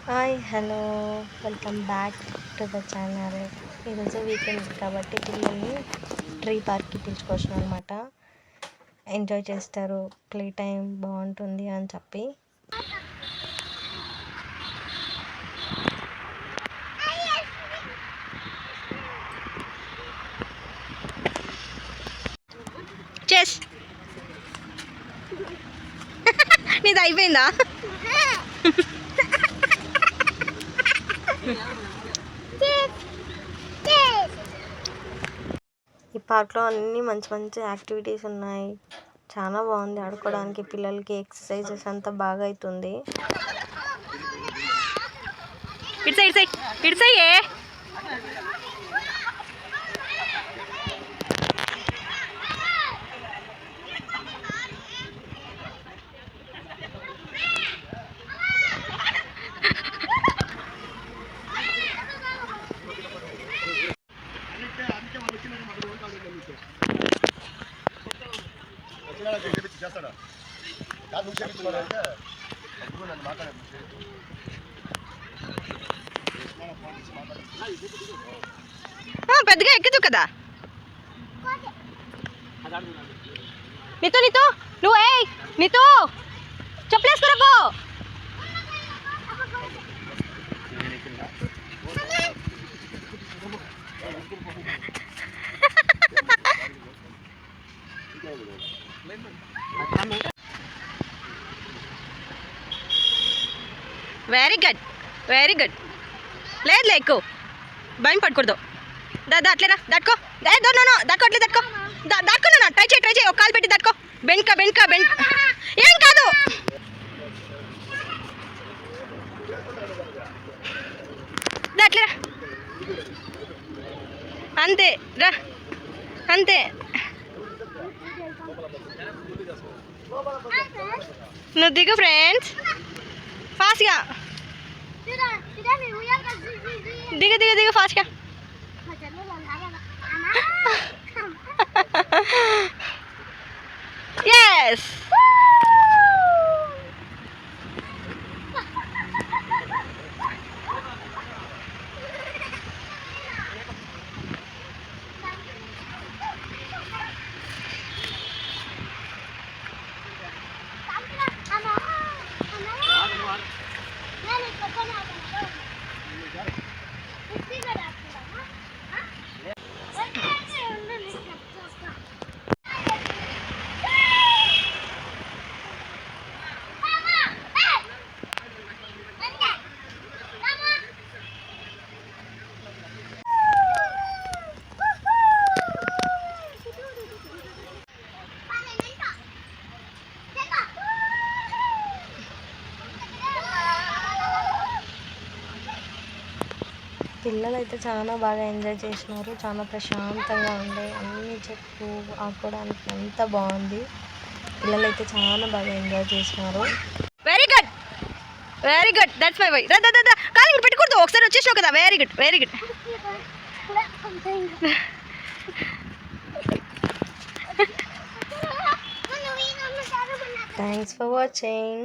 Hi hello welcome back to the channel. ఈరోజు weekend కాబట్టి పిల్లల్ని ట్రీ పార్క్కి పిలుచుకొచ్చాను అనమాట. ఎంజాయ్ చేస్తారు, ప్లే టైం బాగుంటుంది అని చెప్పి. చెస్ నీది అయిపోయిందా? ఈ పార్క్లో అన్నీ మంచి మంచి యాక్టివిటీస్ ఉన్నాయి. చాలా బాగుంది ఆడుకోవడానికి, పిల్లలకి ఎక్సర్సైజెస్ అంతా బాగా అవుతుంది. పెద్దగా ఎక్కదు కదా నీతో నువ్వు నీతో చెప్పలేసుకురాపో. Very good very good. లేదు ఎక్కువ భయం పడకూడదు. అట్లేరా దాటుకో. దాటుకోట్లేదు దాటుకో. దాటుకున్నా ట్రై చేయి. ఒక కాలు పెట్టి దాటుకో. బెంక ఏం కాదు. అట్లేరా అంతే రా అంతే. నువ్వు దిగు ఫ్రెండ్స్ ఫాస్ట్గా దిగు ఫాస్ట్గా. Yes. పిల్లలు అయితే చాలా బాగా ఎంజాయ్ చేసినారు. చాలా ప్రశాంతంగా ఉండే, అన్ని చెట్లు ఆడుకోవడానికి అంత బాగుంది. పిల్లలు అయితే చాలా బాగా ఎంజాయ్ చేసినారు. Very good that's my why. కానీ ఇంక పెట్టుకూడదు, ఒకసారి వచ్చేసినావు కదా. Very good. Thanks for watching.